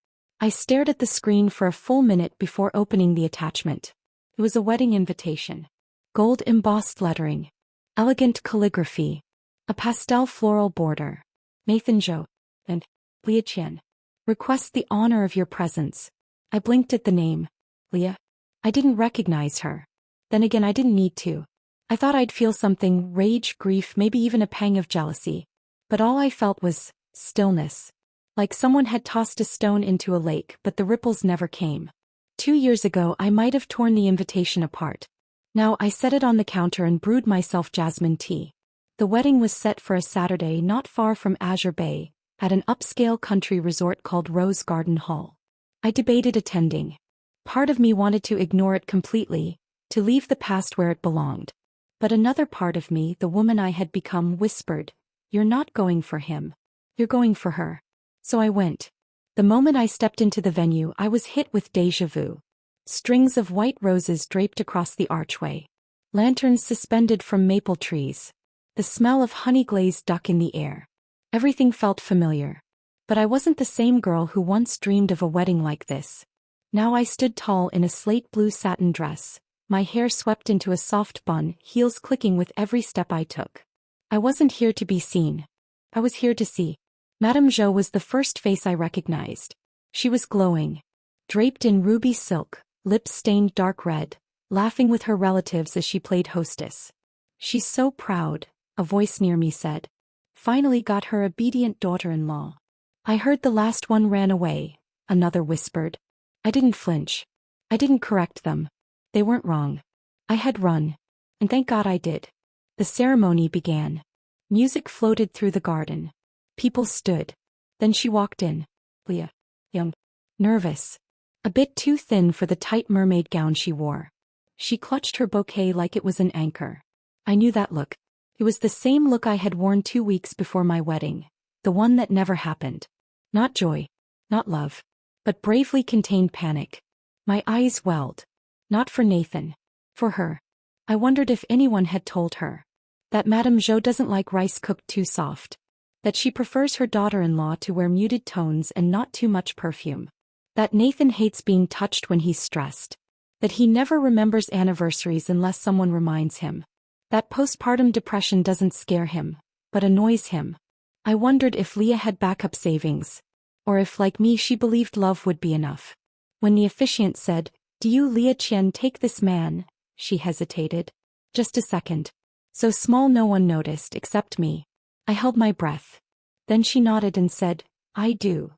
I stared at the screen for a full minute before opening the attachment. It was a wedding invitation. Gold embossed lettering. Elegant calligraphy. A pastel floral border. Nathan Zhou. And Leah Qian. Request the honor of your presence. I blinked at the name. Leah? I didn't recognize her. Then again, I didn't need to. I thought I'd feel something, rage, grief, maybe even a pang of jealousy. But all I felt was stillness. Like someone had tossed a stone into a lake, but the ripples never came. 2 years ago I might have torn the invitation apart. Now I set it on the counter and brewed myself jasmine tea. The wedding was set for a Saturday not far from Azure Bay, at an upscale country resort called Rose Garden Hall. I debated attending. Part of me wanted to ignore it completely, to leave the past where it belonged. But another part of me, the woman I had become, whispered, "You're not going for him. You're going for her." So I went. The moment I stepped into the venue, I was hit with déjà vu. Strings of white roses draped across the archway. Lanterns suspended from maple trees. The smell of honey-glazed duck in the air. Everything felt familiar. But I wasn't the same girl who once dreamed of a wedding like this. Now I stood tall in a slate blue satin dress, my hair swept into a soft bun, heels clicking with every step I took. I wasn't here to be seen. I was here to see. Madame Zhou was the first face I recognized. She was glowing. Draped in ruby silk, lips stained dark red, laughing with her relatives as she played hostess. "She's so proud," a voice near me said. "Finally got her obedient daughter-in-law." "I heard the last one ran away," another whispered. I didn't flinch. I didn't correct them. They weren't wrong. I had run. And thank God I did. The ceremony began. Music floated through the garden. People stood. Then she walked in. Leah. Young. Nervous. A bit too thin for the tight mermaid gown she wore. She clutched her bouquet like it was an anchor. I knew that look. It was the same look I had worn 2 weeks before my wedding. The one that never happened. Not joy. Not love. But bravely contained panic. My eyes welled. Not for Nathan. For her. I wondered if anyone had told her. That Madame Zhou doesn't like rice cooked too soft. That she prefers her daughter-in-law to wear muted tones and not too much perfume. That Nathan hates being touched when he's stressed. That he never remembers anniversaries unless someone reminds him. That postpartum depression doesn't scare him, but annoys him. I wondered if Leah had backup savings. Or if, like me, she believed love would be enough. When the officiant said, "Do you, Leah Qian, take this man?" she hesitated. Just a second. So small no one noticed except me. I held my breath. Then she nodded and said, "I do."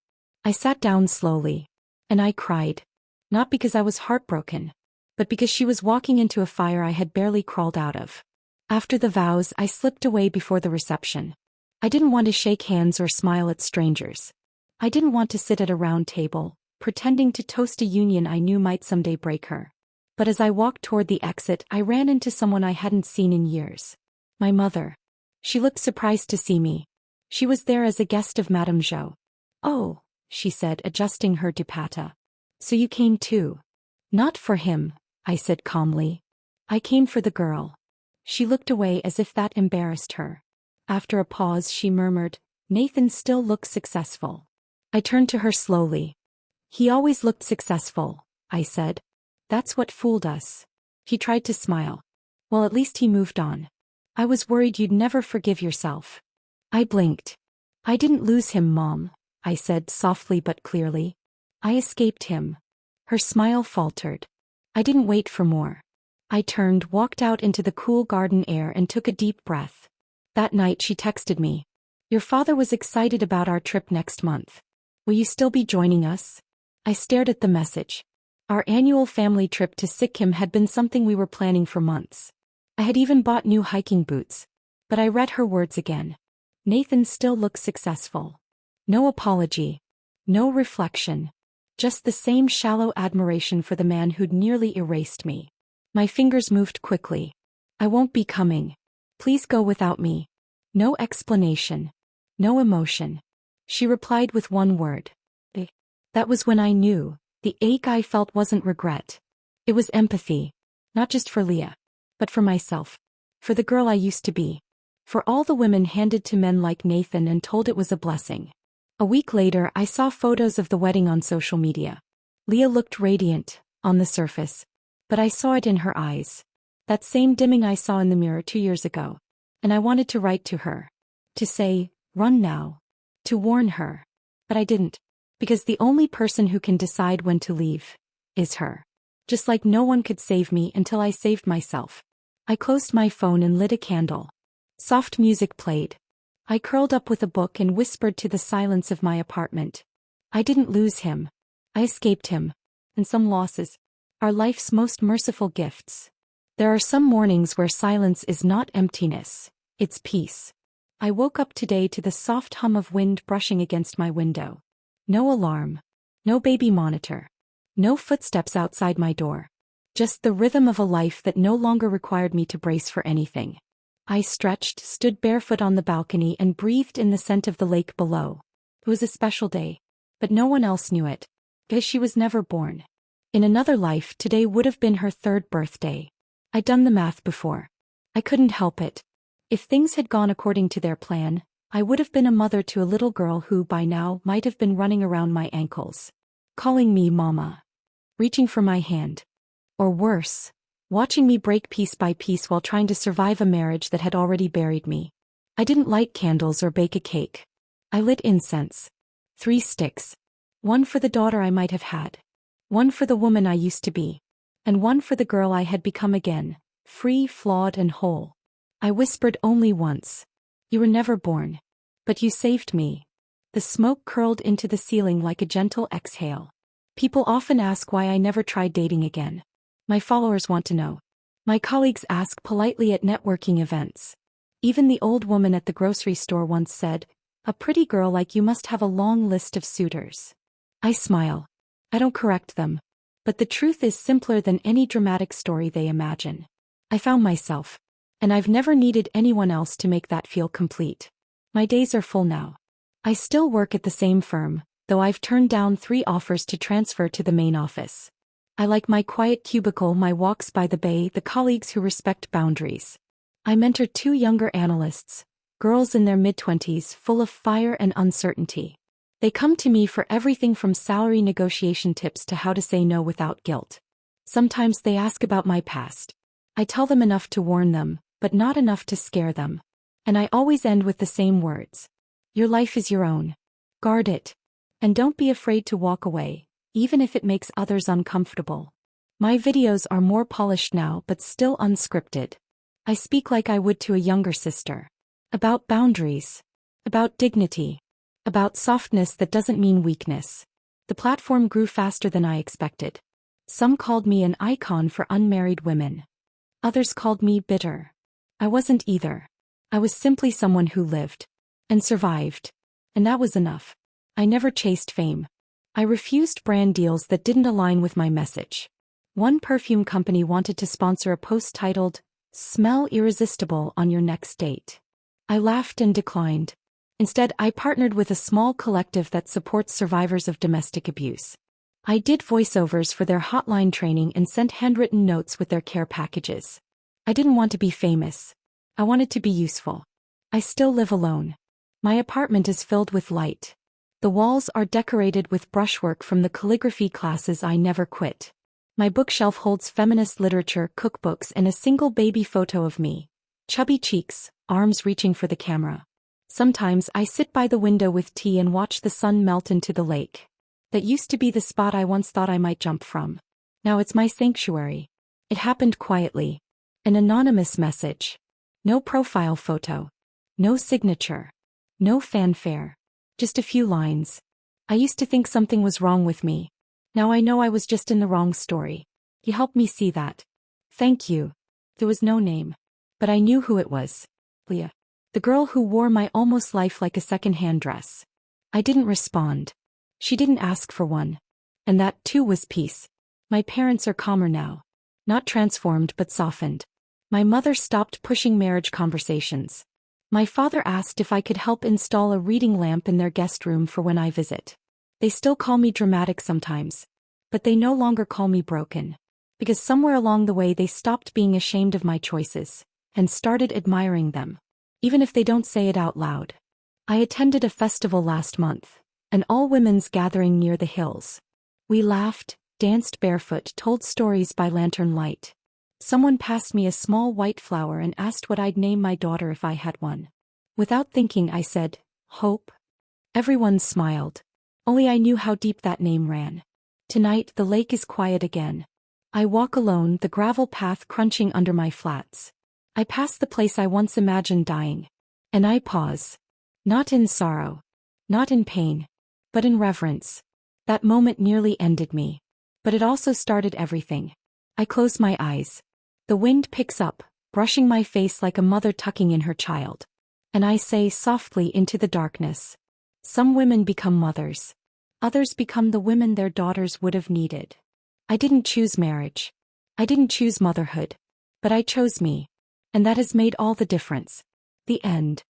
I sat down slowly. And I cried. Not because I was heartbroken, but because she was walking into a fire I had barely crawled out of. After the vows, I slipped away before the reception. I didn't want to shake hands or smile at strangers. I didn't want to sit at a round table, pretending to toast a union I knew might someday break her. But as I walked toward the exit, I ran into someone I hadn't seen in years. My mother. She looked surprised to see me. She was there as a guest of Madame Jo. "Oh," she said, adjusting her dupatta. "So you came too." "Not for him," I said calmly. "I came for the girl." She looked away as if that embarrassed her. After a pause, she murmured, "Nathan still looks successful." I turned to her slowly. "He always looked successful," I said. "That's what fooled us." He tried to smile. "Well, at least he moved on. I was worried you'd never forgive yourself." I blinked. "I didn't lose him, Mom," I said softly but clearly. "I escaped him." Her smile faltered. I didn't wait for more. I turned, walked out into the cool garden air and took a deep breath. That night she texted me. "Your father was excited about our trip next month. Will you still be joining us?" I stared at the message. Our annual family trip to Sikkim had been something we were planning for months. I had even bought new hiking boots. But I read her words again. Nathan still looks successful. No apology. No reflection. Just the same shallow admiration for the man who'd nearly erased me. My fingers moved quickly. "I won't be coming. Please go without me." No explanation. No emotion. She replied with one word. "Eh." That was when I knew. The ache I felt wasn't regret. It was empathy. Not just for Leah, but for myself. For the girl I used to be. For all the women handed to men like Nathan and told it was a blessing. A week later, I saw photos of the wedding on social media. Leah looked radiant, on the surface. But I saw it in her eyes. That same dimming I saw in the mirror 2 years ago. And I wanted to write to her. To say, "Run now." To warn her. But I didn't. Because the only person who can decide when to leave is her. Just like no one could save me until I saved myself. I closed my phone and lit a candle. Soft music played. I curled up with a book and whispered to the silence of my apartment. I didn't lose him. I escaped him. And some losses are life's most merciful gifts. There are some mornings where silence is not emptiness, it's peace. I woke up today to the soft hum of wind brushing against my window. No alarm. No baby monitor. No footsteps outside my door. Just the rhythm of a life that no longer required me to brace for anything. I stretched, stood barefoot on the balcony and breathed in the scent of the lake below. It was a special day. But no one else knew it. Because she was never born. In another life, today would have been her 3rd birthday. I'd done the math before. I couldn't help it. If things had gone according to their plan, I would have been a mother to a little girl who by now might have been running around my ankles. Calling me Mama. Reaching for my hand. Or worse. Watching me break piece by piece while trying to survive a marriage that had already buried me. I didn't light candles or bake a cake. I lit incense. 3 sticks. One for the daughter I might have had. One for the woman I used to be. And one for the girl I had become again, free, flawed, and whole. I whispered only once. "You were never born. But you saved me." The smoke curled into the ceiling like a gentle exhale. People often ask why I never tried dating again. My followers want to know. My colleagues ask politely at networking events. Even the old woman at the grocery store once said, "A pretty girl like you must have a long list of suitors." I smile. I don't correct them. But the truth is simpler than any dramatic story they imagine. I found myself. And I've never needed anyone else to make that feel complete. My days are full now. I still work at the same firm, though I've turned down 3 offers to transfer to the main office. I like my quiet cubicle, my walks by the bay, the colleagues who respect boundaries. I mentor 2 younger analysts, girls in their mid-20s, full of fire and uncertainty. They come to me for everything from salary negotiation tips to how to say no without guilt. Sometimes they ask about my past. I tell them enough to warn them, but not enough to scare them. And I always end with the same words. Your life is your own. Guard it. And don't be afraid to walk away, even if it makes others uncomfortable. My videos are more polished now but still unscripted. I speak like I would to a younger sister. About boundaries. About dignity. About softness that doesn't mean weakness. The platform grew faster than I expected. Some called me an icon for unmarried women. Others called me bitter. I wasn't either. I was simply someone who lived. And survived. And that was enough. I never chased fame. I refused brand deals that didn't align with my message. One perfume company wanted to sponsor a post titled, "Smell Irresistible on Your Next Date." I laughed and declined. Instead, I partnered with a small collective that supports survivors of domestic abuse. I did voiceovers for their hotline training and sent handwritten notes with their care packages. I didn't want to be famous. I wanted to be useful. I still live alone. My apartment is filled with light. The walls are decorated with brushwork from the calligraphy classes I never quit. My bookshelf holds feminist literature, cookbooks, and a single baby photo of me. Chubby cheeks, arms reaching for the camera. Sometimes I sit by the window with tea and watch the sun melt into the lake. That used to be the spot I once thought I might jump from. Now it's my sanctuary. It happened quietly. An anonymous message. No profile photo. No signature. No fanfare. Just a few lines. I used to think something was wrong with me. Now I know I was just in the wrong story. You helped me see that. Thank you. There was no name. But I knew who it was. Leah. The girl who wore my almost life like a second-hand dress. I didn't respond. She didn't ask for one. And that, too, was peace. My parents are calmer now. Not transformed but softened. My mother stopped pushing marriage conversations. My father asked if I could help install a reading lamp in their guest room for when I visit. They still call me dramatic sometimes. But they no longer call me broken. Because somewhere along the way they stopped being ashamed of my choices. And started admiring them. Even if they don't say it out loud. I attended a festival last month. An all-women's gathering near the hills. We laughed, danced barefoot, told stories by lantern light. Someone passed me a small white flower and asked what I'd name my daughter if I had one. Without thinking I said, Hope. Everyone smiled. Only I knew how deep that name ran. Tonight the lake is quiet again. I walk alone, the gravel path crunching under my flats. I pass the place I once imagined dying. And I pause. Not in sorrow. Not in pain. But in reverence. That moment nearly ended me. But it also started everything. I close my eyes. The wind picks up, brushing my face like a mother tucking in her child. And I say softly into the darkness. Some women become mothers. Others become the women their daughters would have needed. I didn't choose marriage. I didn't choose motherhood. But I chose me. And that has made all the difference. The end.